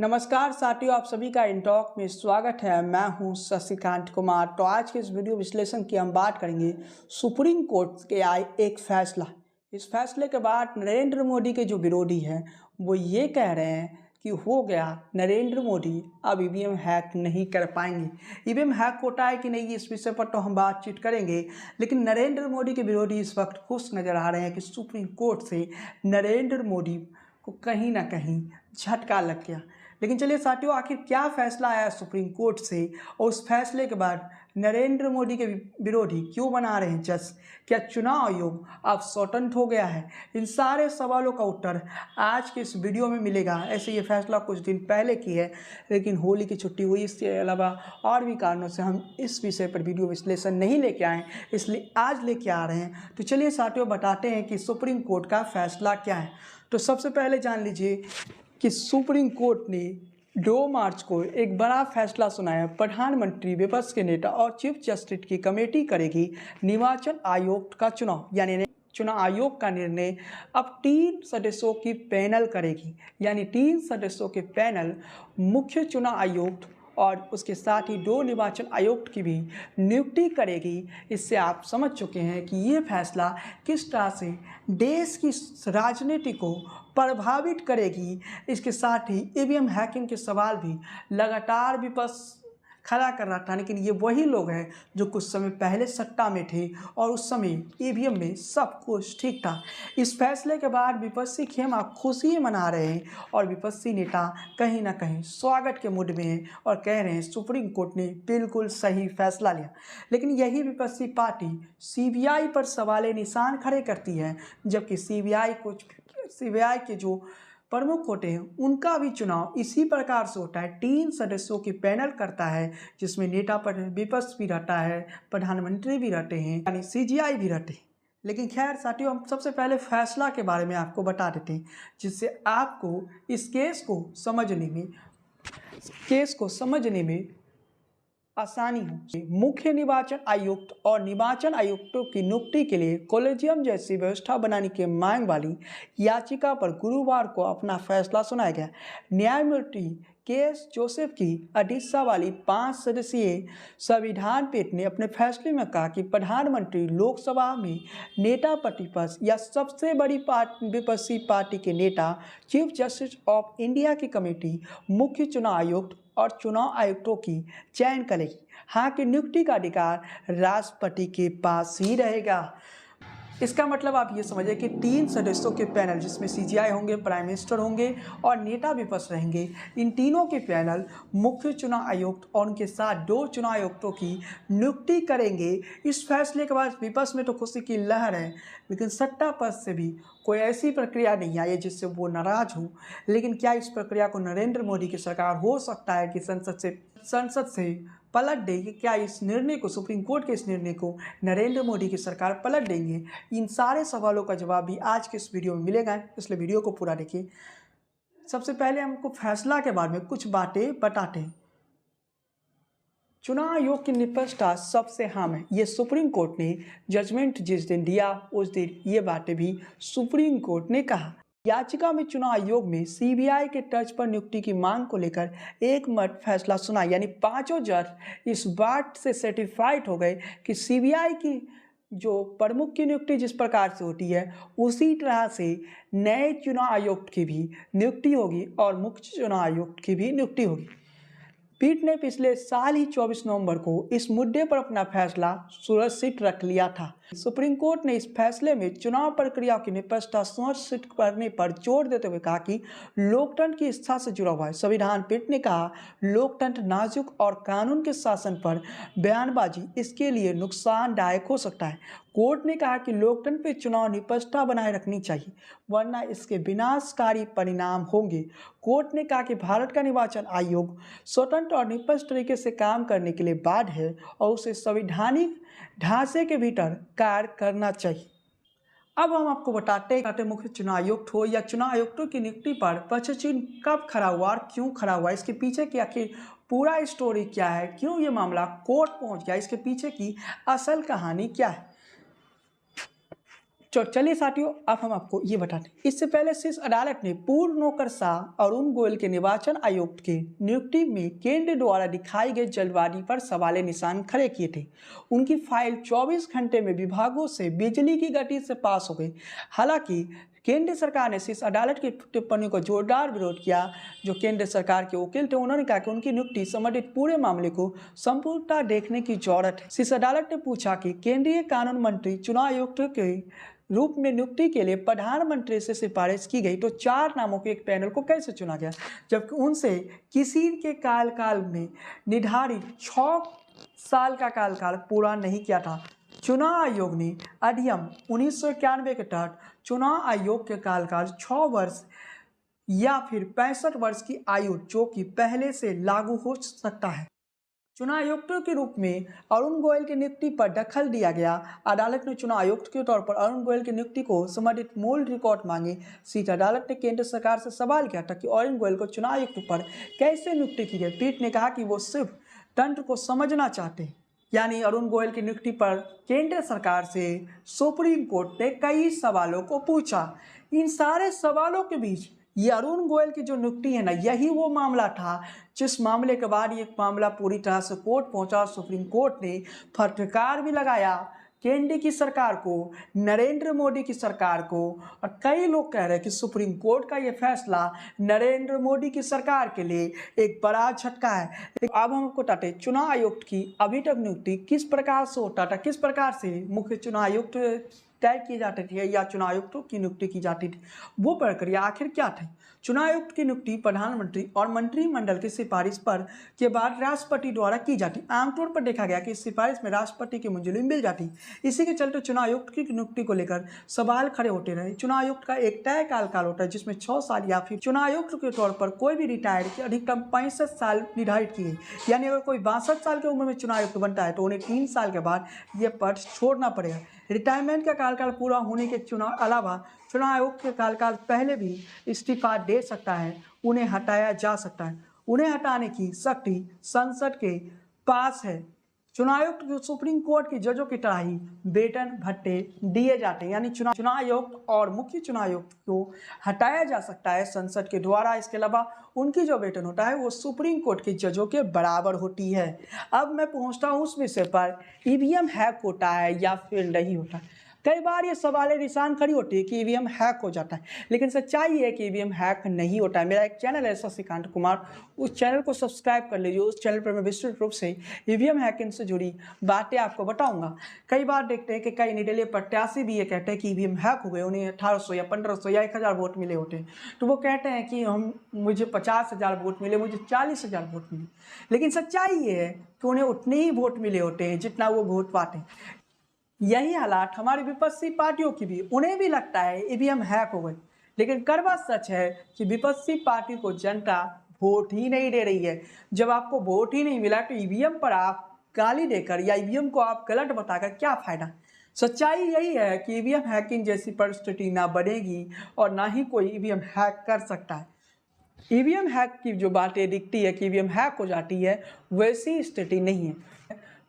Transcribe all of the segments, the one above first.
नमस्कार साथियों, आप सभी का इंटॉक में स्वागत है। मैं हूं शशिकांत कुमार। तो आज के इस वीडियो विश्लेषण की हम बात करेंगे सुप्रीम कोर्ट के आए एक फैसला। इस फैसले के बाद नरेंद्र मोदी के जो विरोधी हैं वो ये कह रहे हैं कि हो गया, नरेंद्र मोदी अब ईवीएम हैक नहीं कर पाएंगे। ईवीएम हैक होता है कि नहीं, इस विषय पर तो हम बातचीत करेंगे, लेकिन नरेंद्र मोदी के विरोधी इस वक्त खुश नजर आ रहे हैं कि सुप्रीम कोर्ट से नरेंद्र मोदी को कहीं ना कहीं झटका लग गया। लेकिन चलिए साथियों, आखिर क्या फैसला आया सुप्रीम कोर्ट से और उस फैसले के बाद नरेंद्र मोदी के विरोधी क्यों बना रहे हैं जज? क्या चुनाव आयोग अब स्वतंत्र हो गया है? इन सारे सवालों का उत्तर आज के इस वीडियो में मिलेगा। ऐसे ये फैसला कुछ दिन पहले की है, लेकिन होली की छुट्टी हुई, इसके अलावा और भी कारणों से हम इस विषय पर वीडियो विश्लेषण नहीं लेके आए, इसलिए आज लेके आ रहे हैं। तो चलिए साथियों, बताते हैं कि सुप्रीम कोर्ट का फैसला क्या है। तो सबसे पहले जान लीजिए कि सुप्रीम कोर्ट ने 2 मार्च को एक बड़ा फैसला सुनाया। प्रधानमंत्री, विपक्ष के नेता और चीफ जस्टिस की कमेटी करेगी निर्वाचन आयोग का चुनाव, यानी चुनाव आयोग का निर्णय अब 3 सदस्यों की पैनल करेगी। यानी 3 सदस्यों के पैनल मुख्य चुनाव आयुक्त और उसके साथ ही 2 निर्वाचन आयुक्त की भी नियुक्ति करेगी। इससे आप समझ चुके हैं कि ये फैसला किस तरह से देश की राजनीति को प्रभावित करेगी। इसके साथ ही ईवीएम हैकिंग के सवाल भी लगातार विपक्ष खड़ा कर रहा था, लेकिन ये वही लोग हैं जो कुछ समय पहले सत्ता में थे और उस समय ईवीएम में सब कुछ ठीक था। इस फैसले के बाद विपक्षी खेमा खुशी मना रहे हैं और विपक्षी नेता कहीं ना कहीं स्वागत के मूड में हैं और कह रहे हैं सुप्रीम कोर्ट ने बिल्कुल सही फैसला लिया। लेकिन यही विपक्षी पार्टी सीबीआई पर सवाल निशान खड़े करती है, जबकि सीबीआई के जो प्रमुख होते हैं उनका भी चुनाव इसी प्रकार से होता है। 3 सदस्यों की पैनल करता है, जिसमें नेता पर विपक्ष भी रहता है, प्रधानमंत्री भी रहते हैं, यानी सीजीआई भी रहते हैं। लेकिन खैर साथियों, हम सबसे पहले फैसला के बारे में आपको बता देते हैं, जिससे आपको इस केस को समझने में आसानी हो। मुख्य निर्वाचन आयुक्त और निर्वाचन आयुक्तों की नियुक्ति के लिए कॉलेजियम जैसी व्यवस्था बनाने की मांग वाली याचिका पर गुरुवार को अपना फैसला सुनाया गया। न्यायमूर्ति के.एस. जोसेफ की अध्यक्षता वाली 5 सदस्यीय संविधान पीठ ने अपने फैसले में कहा कि प्रधानमंत्री, लोकसभा में नेता प्रतिपक्ष या सबसे बड़ी विपक्षी पार्टी के नेता, चीफ जस्टिस ऑफ इंडिया की कमेटी मुख्य चुनाव आयुक्त और चुनाव आयुक्तों की चयन करेगी। हाँ, की नियुक्ति का अधिकार राष्ट्रपति के पास ही रहेगा। इसका मतलब आप ये समझिए कि 3 सदस्यों के पैनल, जिसमें सीजीआई होंगे, प्राइम मिनिस्टर होंगे और नेता विपक्ष रहेंगे, इन तीनों के पैनल मुख्य चुनाव आयुक्त और उनके साथ 2 चुनाव आयुक्तों की नियुक्ति करेंगे। इस फैसले के बाद विपक्ष में तो खुशी की लहर है, लेकिन सत्ता पक्ष से भी कोई ऐसी प्रक्रिया नहीं आई है जिससे वो नाराज हो। लेकिन क्या इस प्रक्रिया को नरेंद्र मोदी की सरकार हो सकता है कि संसद से पलट देगी? क्या इस निर्णय को, सुप्रीम कोर्ट के इस निर्णय को नरेंद्र मोदी की सरकार पलट देंगे? इन सारे सवालों का जवाब भी आज के इस वीडियो में मिलेगा, इसलिए वीडियो को पूरा देखिए। सबसे पहले हमको फैसला के बारे में कुछ बातें बताते हैं। चुनाव आयोग की निष्पक्षता सबसे अहम है। ये सुप्रीम कोर्ट ने जजमेंट जिस दिन दिया उस दिन ये बातें भी सुप्रीम कोर्ट ने कहा। याचिका में चुनाव आयोग में सीबीआई के तर्ज पर नियुक्ति की मांग को लेकर एक मत फैसला सुना, यानी 5 जज इस बात से सर्टिफाइड हो गए कि सीबीआई की जो प्रमुख की नियुक्ति जिस प्रकार से होती है उसी तरह से नए चुनाव आयुक्त की भी नियुक्ति होगी और मुख्य चुनाव आयुक्त की भी नियुक्ति होगी। पीठ ने पिछले साल ही 24 नवंबर को इस मुद्दे पर अपना फैसला सुरक्षित रख लिया था। सुप्रीम कोर्ट ने इस फैसले में चुनाव प्रक्रिया की निष्पक्षता सुनिश्चित करने पर जोर देते हुए कहा कि लोकतंत्र की इच्छा से जुड़ा हुआ है। संविधान पीठ ने कहा, लोकतंत्र नाजुक और कानून के शासन पर बयानबाजी इसके लिए नुकसानदायक हो सकता है। कोर्ट ने कहा कि लोकतंत्र पर चुनाव निष्पक्षता बनाए रखनी चाहिए, वरना इसके विनाशकारी परिणाम होंगे। कोर्ट ने कहा कि भारत का निर्वाचन आयोग स्वतंत्र और निष्पक्ष तरीके से काम करने के लिए बाध्य है और उसे संवैधानिक ढांचे के भीतर कार्य करना चाहिए। अब हम आपको बताते हैं मुख्य चुनाव आयुक्त हो या चुनाव आयुक्तों की नियुक्ति पर प्रश्न चिन्ह कब खड़ा हुआ और क्यों खड़ा हुआ, इसके पीछे की आखिर पूरा स्टोरी क्या है, क्यों ये मामला कोर्ट पहुंच गया, इसके पीछे की असल कहानी क्या है। चलिए साथियों, अब हम आपको ये बताते हैं। इससे पहले शीर्ष अदालत ने पूर्व नौकरशाह अरुण गोयल के निर्वाचन आयुक्त के नियुक्ति में केंद्र द्वारा दिखाई गई जल्दबाजी पर सवाल निशान खड़े किए थे। उनकी फाइल 24 घंटे में विभागों से बिजली की गति से पास हो गई। हालांकि केंद्र सरकार ने शीर्ष अदालत की टिप्पणी को जोरदार विरोध किया। जो केंद्र सरकार के वकील थे, उन्होंने कहा कि उनकी नियुक्ति संबंधित पूरे मामले को संपूर्णता देखने की जरूरत है। शीर्ष अदालत ने पूछा कि केंद्रीय कानून मंत्री चुनाव आयुक्त के रूप में नियुक्ति के लिए प्रधानमंत्री से सिफारिश की गई तो 4 नामों के एक पैनल को कैसे चुना गया, जबकि उनसे किसी के कार्यकाल में निर्धारित 6 साल का कार्यकाल पूरा नहीं किया था। चुनाव आयोग ने अधिनियम 1991 के तहत चुनाव आयोग के कार्यकाल 6 वर्ष या फिर 65 वर्ष की आयु जो कि पहले से लागू हो सकता है। चुनाव आयुक्तों के रूप में अरुण गोयल की नियुक्ति पर दखल दिया गया। अदालत ने चुनाव आयुक्त के तौर पर अरुण गोयल की नियुक्ति को संबंधित मूल रिकॉर्ड मांगे। शीर्ष अदालत ने केंद्र सरकार से सवाल किया था कि अरुण गोयल को चुनाव आयुक्त पर कैसे नियुक्ति की गई। पीठ ने कहा कि वो सिर्फ तंत्र को समझना चाहते हैं। यानी अरुण गोयल की नियुक्ति पर केंद्र सरकार से सुप्रीम कोर्ट ने कई सवालों को पूछा। इन सारे सवालों के बीच ये अरुण गोयल की जो नियुक्ति है ना, यही वो मामला था जिस मामले के बाद ये मामला पूरी तरह से कोर्ट पहुंचा। सुप्रीम कोर्ट ने फटकार भी लगाया केंद्र की सरकार को, नरेंद्र मोदी की सरकार को। और कई लोग कह रहे हैं कि सुप्रीम कोर्ट का ये फैसला नरेंद्र मोदी की सरकार के लिए एक बड़ा झटका है। अब हम आपको बताते हैं चुनाव आयुक्त की अभी तक नियुक्ति किस प्रकार से होता था, किस प्रकार से मुख्य चुनाव आयुक्त तय किए जाते थे या चुनाव आयुक्तों की नियुक्ति की जाती थी, वो प्रक्रिया आखिर क्या थी। चुनाव आयुक्त की नियुक्ति प्रधानमंत्री और मंत्रिमंडल की सिफारिश पर के बाद राष्ट्रपति द्वारा की जाती। आमतौर पर देखा गया कि इस सिफारिश में राष्ट्रपति की मंजूरी मिल जाती। इसी के चलते चुनाव आयुक्त की नियुक्ति को लेकर सवाल खड़े होते रहे। चुनाव आयुक्त का एक तय कार्यकाल होता है जिसमें 6 साल या फिर चुनाव आयुक्त के तौर पर कोई भी रिटायर की अधिकतम 65 साल निर्धारित किए। यानी अगर कोई 62 साल की उम्र में चुनाव आयुक्त बनता है तो उन्हें 3 साल के बाद यह पद छोड़ना पड़ेगा। रिटायरमेंट का कार्यकाल पूरा होने के अलावा चुनाव आयोग के कार्यकाल पहले भी इस्तीफा दे सकता है, उन्हें हटाया जा सकता है। उन्हें हटाने की शक्ति संसद के पास है। चुनाव आयुक्त को सुप्रीम कोर्ट की जजों की तरह ही वेतन भत्ते दिए जाते हैं। यानी चुनाव आयुक्त और मुख्य चुनाव आयुक्त को हटाया जा सकता है संसद के द्वारा। इसके अलावा उनकी जो वेतन होता है वो सुप्रीम कोर्ट के जजों के बराबर होती है। अब मैं पहुंचता हूं उस विषय पर, ईवीएम हैक होता है या फिर नहीं होता। कई बार ये सवाल निशान खड़ी होती है कि ईवीएम हैक हो जाता है, लेकिन सच्चाई है कि ईवीएम हैक नहीं होता है। मेरा एक चैनल है शशिकांत कुमार, उस चैनल को सब्सक्राइब कर लीजिए। उस चैनल पर मैं विस्तृत रूप से ईवीएम हैकिंग से जुड़ी बातें आपको बताऊंगा। कई बार देखते हैं कि कई निर्दलीय प्रत्याशी भी ये कहते हैं कि ईवीएम हैक हो गए, उन्हें 1800 या 1500 या 1000 वोट मिले होते हैं, तो वो कहते हैं कि मुझे 50,000 वोट मिले, मुझे 40,000 वोट मिले। लेकिन सच्चाई ये है कि उन्हें उतने ही वोट मिले होते हैं जितना वो वोट पाते हैं। यही हालात हमारी विपक्षी पार्टियों की भी, उन्हें भी लगता है ईवीएम हैक हो गई। लेकिन कड़वा सच है कि विपक्षी पार्टी को जनता वोट ही नहीं दे रही है। जब आपको वोट ही नहीं मिला तो ईवीएम पर आप गाली देकर या ईवीएम को आप गलत बताकर क्या फायदा। सच्चाई यही है कि ईवीएम हैकिंग जैसी परिस्थिति ना बनेगी और ना ही कोई ईवीएम हैक कर सकता है। ईवीएम हैक की जो बातें दिखती है कि ईवीएम हैक हो जाती है, वैसी स्थिति नहीं है।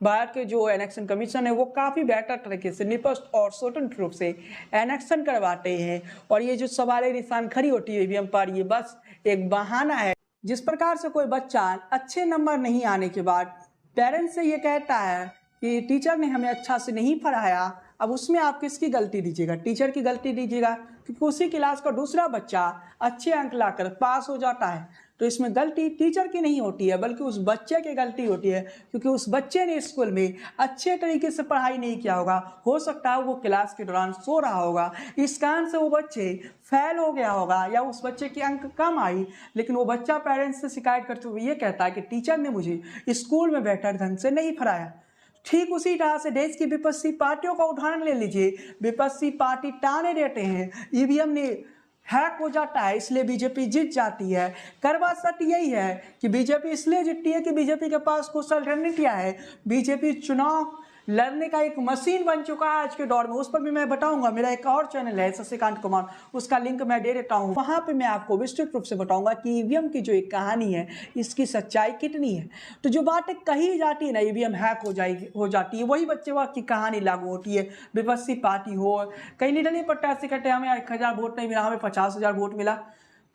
भारत के जो इलेक्शन कमीशन है वो काफ़ी बेहतर तरीके से निष्पक्ष और स्वतंत्र रूप से इलेक्शन करवाते हैं। और ये जो सवाल निशान खड़ी होती है ईवीएम पर, ये बस एक बहाना है। जिस प्रकार से कोई बच्चा अच्छे नंबर नहीं आने के बाद पेरेंट्स से ये कहता है कि टीचर ने हमें अच्छा से नहीं पढ़ाया, अब उसमें आप किसकी गलती दीजिएगा? टीचर की गलती दीजिएगा, क्योंकि उसी क्लास का दूसरा बच्चा अच्छे अंक लाकर पास हो जाता है। तो इसमें गलती टीचर की नहीं होती है बल्कि उस बच्चे की गलती होती है, क्योंकि उस बच्चे ने स्कूल में अच्छे तरीके से पढ़ाई नहीं किया होगा। हो सकता है वो क्लास के दौरान सो रहा होगा, इस कारण से वो बच्चे फेल हो गया होगा या उस बच्चे की अंक कम आई। लेकिन वो बच्चा पेरेंट्स से शिकायत करते हुए ये कहता है कि टीचर ने मुझे स्कूल में बेहतर ढंग से नहीं पढ़ाया। ठीक उसी तरह से देश की विपक्षी पार्टियों का उदाहरण ले लीजिए। विपक्षी पार्टी ताने देते हैं ईवीएम ने हैक हो जाता है इसलिए बीजेपी जीत जाती है। करवा सत्य यही है कि बीजेपी इसलिए जीतती है कि बीजेपी के पास कुशल रणनीतियां है। बीजेपी चुनाव लड़ने का एक मशीन बन चुका है आज के दौर में, उस पर भी मैं बताऊंगा। मेरा एक और चैनल है शशिकांत कुमार, उसका लिंक मैं दे देता हूँ। वहाँ पे मैं आपको विस्तृत रूप से बताऊंगा कि ईवीएम की जो एक कहानी है इसकी सच्चाई कितनी है। तो जो बातें कही जाती है ना ईवीएम हैक हो जाती है, वही बच्चे वक्त की कहानी लागू होती है। विपक्षी पार्टी हो, कई निर्दलीय प्रत्याशी कहते हैं हमें 1000 वोट नहीं मिला, हमें 50,000 वोट मिला।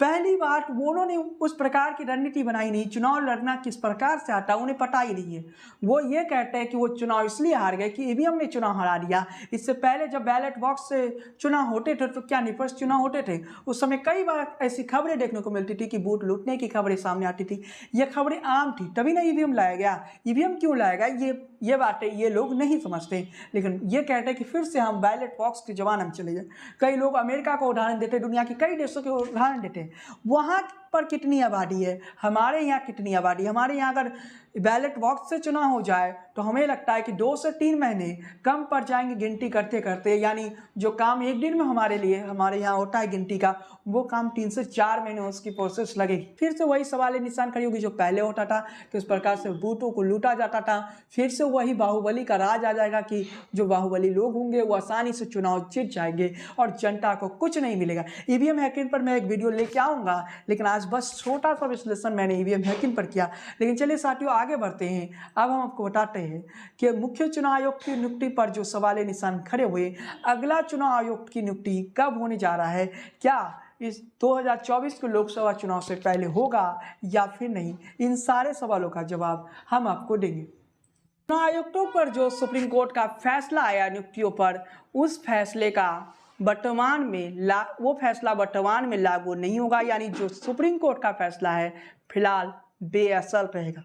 पहली बात, वो उन्होंने उस प्रकार की रणनीति बनाई नहीं। चुनाव लड़ना किस प्रकार से आता उन्हें पता ही नहीं है। वो ये कहते हैं कि वो चुनाव इसलिए हार गए कि ईवीएम ने चुनाव हरा दिया। इससे पहले जब बैलेट बॉक्स से चुनाव होते थे तो क्या निष्पक्ष चुनाव होते थे। उस समय कई बार ऐसी खबरें देखने को मिलती थी कि वोट लूटने की खबरें सामने आती थी। ये खबरें आम थी, तभी ना ईवीएम लाया गया। ईवीएम क्यों लाया गया ये बातें ये लोग नहीं समझते, लेकिन ये कहते हैं कि फिर से हम बैलेट बॉक्स के जमाने में चले जाए। कई लोग अमेरिका का उदाहरण देते, दुनिया के कई देशों के उदाहरण देते, वहाँ पर कितनी आबादी है, हमारे यहाँ कितनी आबादी। हमारे यहाँ अगर बैलेट बॉक्स से चुनाव हो जाए तो हमें लगता है कि 2 से 3 महीने कम पड़ जाएंगे गिनती करते करते। यानी जो काम एक दिन में हमारे लिए हमारे यहाँ होता है गिनती का, वो काम 3 से 4 महीने उसकी प्रोसेस लगेगी। फिर से वही सवाल निशान खड़ी होगी जो पहले होता था, किस प्रकार से बूथों को लूटा जाता था। फिर से वही बाहुबली का राज आ जाएगा कि जो बाहुबली लोग होंगे वो आसानी से चुनाव जीत जाएंगे और जनता को कुछ नहीं मिलेगा। ईवीएम हैकिंग पर मैं एक वीडियो लेके आऊँगा, लेकिन आज बस छोटा सा विश्लेषण मैंने ईवीएम हैकिंग पर किया। लेकिन चलिए साथियों आगे बढ़ते हैं। अब हम आपको बताते हैं कि मुख्य चुनाव आयुक्त की नियुक्ति पर जो सवाल निशान खड़े हुए, अगला चुनाव आयुक्त की नियुक्ति कब होने जा रहा है, क्या इस 2024 के लोकसभा चुनाव से पहले होगा या फिर नहीं, इन सारे सवालों का जवाब हम आपको देंगे। चुनाव आयुक्तों पर जो सुप्रीम कोर्ट का फैसला आया नियुक्तियों पर, उस फैसले का वर्तमान में वो फैसला वर्तमान में लागू नहीं होगा। यानी जो सुप्रीम कोर्ट का फैसला है फिलहाल बेअसर रहेगा।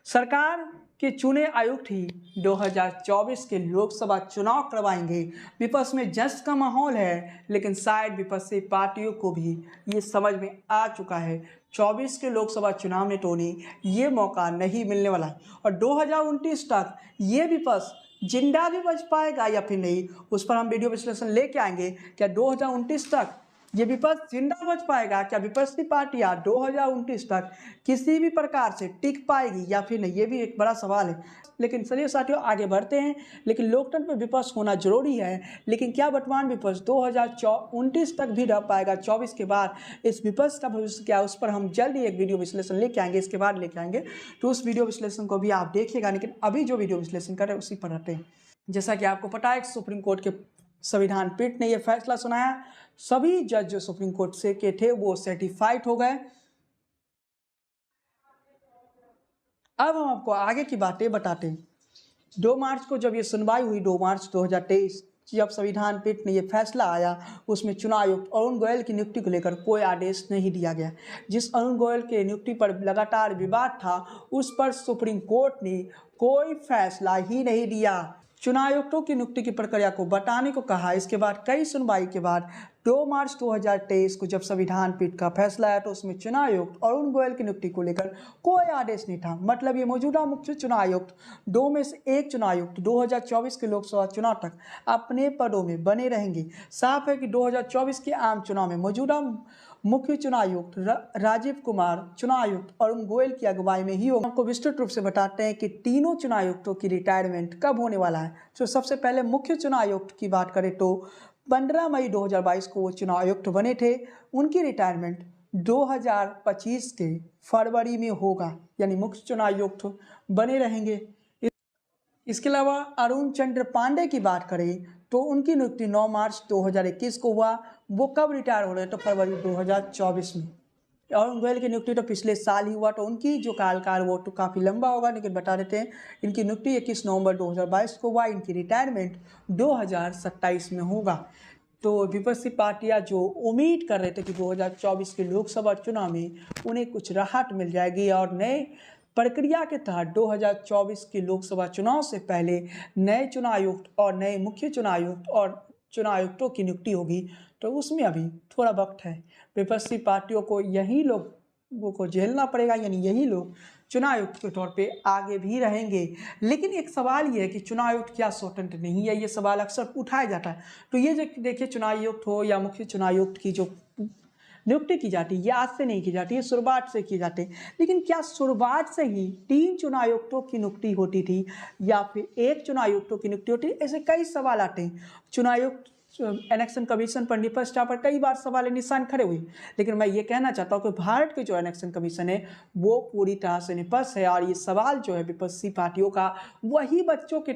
सरकार के चुने आयुक्त ही 2024 के लोकसभा चुनाव करवाएंगे। विपक्ष में जश्न का माहौल है, लेकिन शायद विपक्षी पार्टियों को भी ये समझ में आ चुका है 24 के लोकसभा चुनाव में तो उन्हें ये मौका नहीं मिलने वाला है। और 2029 तक ये विपक्ष जिंदा भी बच पाएगा या फिर नहीं, उस पर हम वीडियो विश्लेषण लेके आएंगे। क्या 2029 तक ये विपक्ष जिंदा बच पाएगा, क्या विपक्षी पार्टियां 2029 तक किसी भी प्रकार से टिक पाएगी या फिर नहीं, ये भी एक बड़ा सवाल है। लेकिन चलिए साथियों आगे बढ़ते हैं। लेकिन लोकतंत्र में विपक्ष होना जरूरी है, लेकिन क्या वर्तमान विपक्ष 2029 तक भी रह पाएगा। 24 के बाद इस विपक्ष का भविष्य क्या, उस पर हम जल्द ही एक वीडियो विश्लेषण लेके आएंगे, इसके बाद लेके आएंगे। तो उस वीडियो विश्लेषण को भी आप देखिएगा, लेकिन अभी जो वीडियो विश्लेषण करें उसी पर रहते हैं। जैसा कि आपको पता है सुप्रीम कोर्ट के संविधान पीठ ने यह फैसला सुनाया, सभी जज जो सुप्रीम कोर्ट से के थे वो सर्टिफाइड हो गए। अब हम आपको आगे की बातें बताते हैं। 2 मार्च को जब ये सुनवाई हुई, 2 मार्च 2023, जब संविधान पीठ ने ये फैसला आया, उसमें चुनाव आयुक्त अरुण गोयल की नियुक्ति को लेकर कोई आदेश नहीं दिया गया। जिस अरुण गोयल के नियुक्ति पर लगातार विवाद था, उस पर सुप्रीम कोर्ट ने कोई फैसला ही नहीं दिया। चुनाव आयुक्तों की नियुक्ति की प्रक्रिया को बताने को कहा। इसके बाद कई सुनवाई के बाद 2 मार्च 2023 को जब संविधान पीठ का फैसला आया तो उसमें चुनाव आयुक्त अरुण गोयल की नियुक्ति को लेकर कोई आदेश नहीं था। मतलब ये मौजूदा मुख्य चुनाव आयुक्त 2 में से एक चुनाव आयुक्त 2024 के लोकसभा चुनाव तक अपने पदों में बने रहेंगे। साफ है कि 2024 के आम चुनाव में मौजूदा मुख्य चुनाव आयुक्त राजीव कुमार चुनाव आयुक्त अरुण गोयल की अगुवाई में ही होगा। आपको विस्तृत रूप से बताते हैं कि तीनों चुनाव आयुक्तों की रिटायरमेंट कब होने वाला है। तो सबसे पहले मुख्य चुनाव आयुक्त की बात करें तो 15 मई 2022 को वो चुनाव आयुक्त बने थे। उनकी रिटायरमेंट 2025 के फरवरी में होगा, यानी मुख्य चुनाव आयुक्त बने रहेंगे। इसके अलावा अरुण चंद्र पांडे की बात करें तो उनकी नियुक्ति 9 मार्च 2021 को हुआ। वो कब रिटायर हो रहे हैं तो फरवरी 2024 में। अरुण गोयल की नियुक्ति तो पिछले साल ही हुआ, तो उनकी जो कार्यकाल वो तो काफ़ी लंबा होगा, लेकिन बता देते हैं इनकी नियुक्ति 21 नवंबर 2022 को हुआ। इनकी रिटायरमेंट 2027 में होगा। तो विपक्षी पार्टियां जो उम्मीद कर रहे थे कि 2024 के लोकसभा चुनाव में उन्हें कुछ राहत मिल जाएगी और नए प्रक्रिया के तहत 2024 के लोकसभा चुनाव से पहले नए चुनाव आयुक्त और नए मुख्य चुनाव आयुक्त और चुनाव आयुक्तों की नियुक्ति होगी, तो उसमें अभी थोड़ा वक्त है। विपक्षी पार्टियों को यही लोगों को झेलना पड़ेगा, यानी यही लोग चुनाव आयुक्त के तौर पे आगे भी रहेंगे। लेकिन एक सवाल ये है कि चुनाव आयुक्त क्या स्वतंत्र नहीं है, ये सवाल अक्सर उठाया जाता है। तो ये जो देखिए चुनाव आयुक्त हो या मुख्य चुनाव आयुक्त की जो नियुक्ति की जाती है, ये आज से नहीं की जाती है, शुरुआत से की जाती है। लेकिन क्या शुरुआत से ही 3 चुनाव आयुक्तों की नियुक्ति होती थी या फिर एक चुनाव आयुक्तों की नियुक्ति होती? ऐसे कई सवाल आते हैं। चुनाव आयुक्त इलेक्शन कमीशन पर निपस्टा पर कई बार सवाल निशान खड़े हुए, लेकिन मैं ये कहना चाहता हूँ कि भारत के जो इलेक्शन कमीशन है वो पूरी तरह से निपक्ष है, और ये सवाल जो है विपक्षी पार्टियों का वही बच्चों की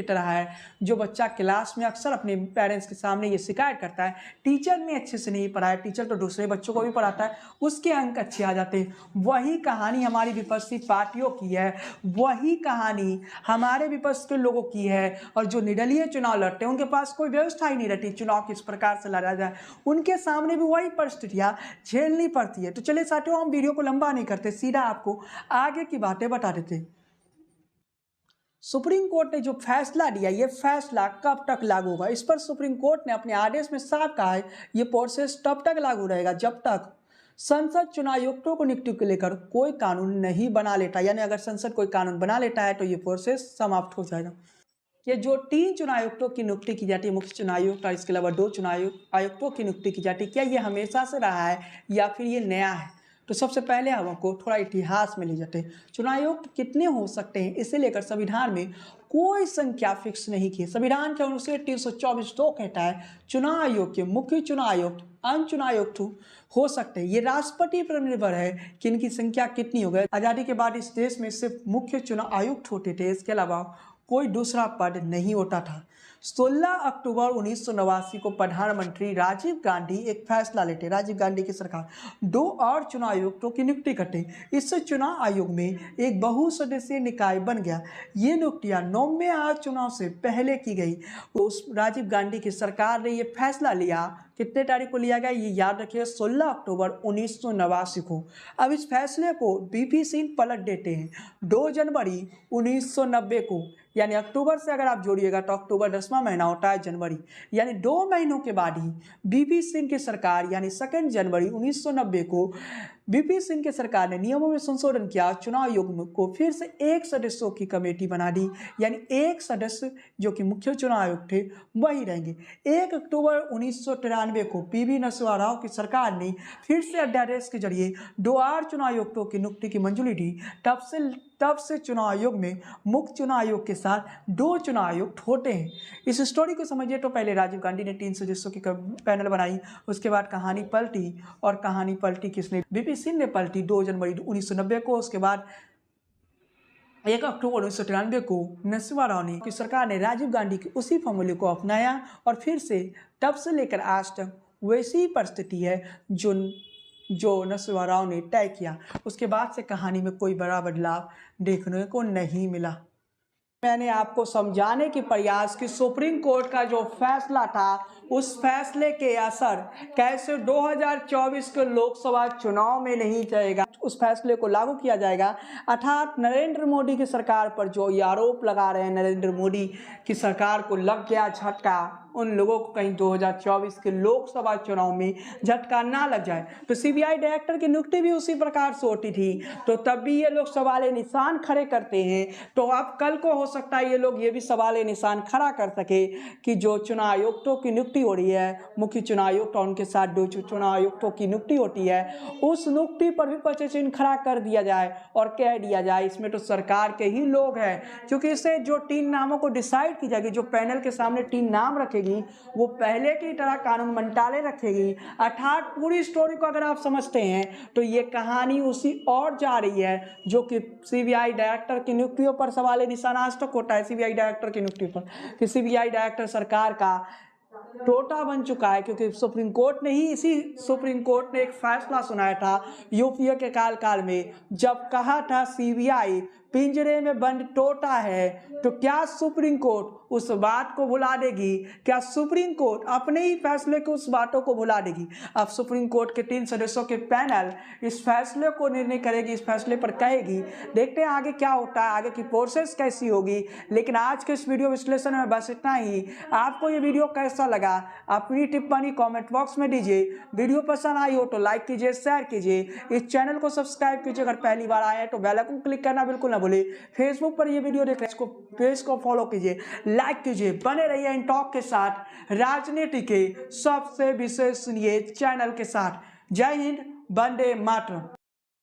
तरह है जो बच्चा क्लास में अक्सर अपने पेरेंट्स के सामने ये शिकायत करता है, टीचर ने अच्छे से नहीं पढ़ाया, टीचर तो दूसरे बच्चों को भी पढ़ाता है, उसके अंक अच्छे आ जाते हैं। वही कहानी हमारी विपक्षी पार्टियों की है, वही कहानी हमारे विपक्ष के लोगों की है, और जो निर्दलीय चुनाव लड़ते हैं उनके पास कोई व्यवस्था ही नहीं रहती चुनाव किस प्रकार से लड़ा जाए, उनके सामने भी वही परिस्थितियां झेलनी पड़ती है। तो चलिए साथियों, हम वीडियो को लंबा नहीं करते, सीधा आपको आगे की बातें बता देते हैं। सुप्रीम कोर्ट ने जो फैसला दिया, ये फैसला कब तक लागू होगा? इस पर सुप्रीम कोर्ट ने अपने आदेश में साफ कहा है, ये प्रोसेस तब तक लागू रहेगा जब तक संसद चुनाव आयुक्तों को नियुक्ति को लेकर कोई कानून नहीं बना लेता। यानी अगर संसद कोई कानून बना लेता है तो ये प्रोसेस समाप्त हो जाएगा। ये जो 3 चुनाव आयुक्तों की नियुक्ति की जाती है, मुख्य चुनाव आयुक्त और इसके अलावा 2 चुनाव आयुक्तों की नियुक्ति की जाती है, क्या ये हमेशा से रहा है या फिर ये नया है? तो सबसे पहले हम आपको थोड़ा इतिहास में ले जाते हैं। चुनाव आयुक्त कितने हो सकते हैं, इसे लेकर संविधान में कोई संख्या फिक्स नहीं की। संविधान के अनुच्छेद 324 तो कहता है चुनाव आयोग के मुख्य चुनाव आयुक्त, अन्य चुनाव आयुक्त हो सकते हैं। ये राष्ट्रपति पर निर्भर है कि इनकी संख्या कितनी हो गई। आज़ादी के बाद इस देश में सिर्फ मुख्य चुनाव आयुक्त होते थे, इसके अलावा कोई दूसरा पद नहीं होता था। 16 अक्टूबर 1989 को प्रधानमंत्री राजीव गांधी एक फैसला लेते, राजीव गांधी की सरकार 2 और चुनाव आयुक्तों की नियुक्ति करते। इससे चुनाव आयोग में एक बहुसदस्यीय निकाय बन गया। ये नियुक्तियां 9वें चुनाव से पहले की गई। उस राजीव गांधी की सरकार ने ये फैसला लिया, कितने तारीख को लिया गया ये याद रखिए, 16 अक्टूबर 1989 को। अब इस फैसले को बीपी सिंह पलट देते हैं 2 जनवरी 1990 को। यानी अक्टूबर से अगर आप जोड़िएगा तो अक्टूबर 10वां महीना होता है जनवरी, यानी 2 महीनों के बाद ही बीपी सिंह की सरकार यानी 2 जनवरी 1990 को बीपी सिंह की सरकार ने नियमों में संशोधन किया, चुनाव आयोग को फिर से 1 सदस्यों की कमेटी बना दी। यानी 1 सदस्य जो कि मुख्य चुनाव आयुक्त थे वही रहेंगे। 1 अक्टूबर 1993 को पीवी नरसिम्हा राव की सरकार ने फिर से अध्यादेश के जरिए 2 और चुनाव आयुक्तों की नियुक्ति की मंजूरी दी। तब से चुनाव आयोग में मुख्य चुनाव आयोग के साथ 2 चुनाव आयुक्त होते हैं। इस स्टोरी को समझिए तो पहले राजीव गांधी ने 3 सदस्यों की पैनल बनाई, उसके बाद कहानी पलटी, और कहानी पलटी किसने? बीपी सिंह ने पलटी 2 जनवरी 1990 को। उसके बाद 1 अक्टूबर 1993 को नरसिम्हा राव ने की सरकार ने राजीव गांधी के उसी फॉर्मूले को अपनाया, और फिर से तब से लेकर आज तक वैसी परिस्थिति है जो नरसिम्हा राव ने तय किया। उसके बाद से कहानी में कोई बड़ा बदलाव देखने को नहीं मिला। मैंने आपको समझाने की प्रयास कि सुप्रीम कोर्ट का जो फैसला था, उस फैसले के असर कैसे 2024 के लोकसभा चुनाव में नहीं जाएगा, उस फैसले को लागू किया जाएगा। अर्थात नरेंद्र मोदी की सरकार पर जो ये आरोप लगा रहे हैं, नरेंद्र मोदी की सरकार को लग गया झटका, उन लोगों को कहीं 2024 के लोकसभा चुनाव में झटका ना लग जाए। तो सीबीआई डायरेक्टर की नियुक्ति भी उसी प्रकार से होती थी, तो तब भी ये लोग सवाल निशान खड़े करते हैं। तो अब कल को हो सकता है ये लोग ये भी सवाल निशान खड़ा कर सके कि जो चुनाव आयुक्तों की नियुक्ति हो रही है, मुख्य चुनाव आयुक्त और उनके साथ 2 चुनाव आयुक्तों की नियुक्ति होती है, उस नियुक्ति पर भी प्रश्न खड़ा कर दिया जाए और कह दिया जाए इसमें तो सरकार के ही लोग हैं। क्योंकि इससे जो 3 नामों को डिसाइड की जाएगी, जो पैनल के सामने 3 नाम रखेगी, वो पहले की तरह कानून मंटाले रखेगी। अर्थात पूरी स्टोरी को अगर आप समझते हैं तो ये कहानी उसी और जा रही है जो कि सीबीआई डायरेक्टर की नियुक्तियों पर सवाल निशान आज तक होता है। सीबीआई डायरेक्टर की नियुक्ति पर कि सीबीआई डायरेक्टर सरकार का टोटा बन चुका है, क्योंकि सुप्रीम कोर्ट ने एक फैसला सुनाया था यूपीए के काल में, जब कहा था सीबीआई पिंजरे में बंद टोटा है, तो क्या सुप्रीम कोर्ट उस बात को भुला देगी? क्या सुप्रीम कोर्ट अपने ही फैसले के उस बातों को भुला देगी? अब सुप्रीम कोर्ट के 3 सदस्यों के पैनल इस फैसले को निर्णय करेगी, इस फैसले पर कहेगी। देखते हैं आगे क्या होता है, आगे की प्रोसेस कैसी होगी। लेकिन आज के इस वीडियो विश्लेषण में बस इतना ही। आपको ये वीडियो कैसा लगा अपनी टिप्पणी कमेंट बॉक्स में दीजिए। वीडियो पसंद आई हो तो लाइक कीजिए, शेयर कीजिए, इस चैनल को सब्सक्राइब कीजिए। अगर पहली बार आए हैं तो बेल आइकन क्लिक करना बिल्कुल ना भूलिए। फेसबुक पर ये वीडियो देख रहे हैं, इसको पेज को फॉलो कीजिए, लाइक कीजिए, बने रहिए इन टॉक के साथ, राजनीति के सबसे विशेषणीय चैनल के साथ। जय हिंद, वंदे मातरम।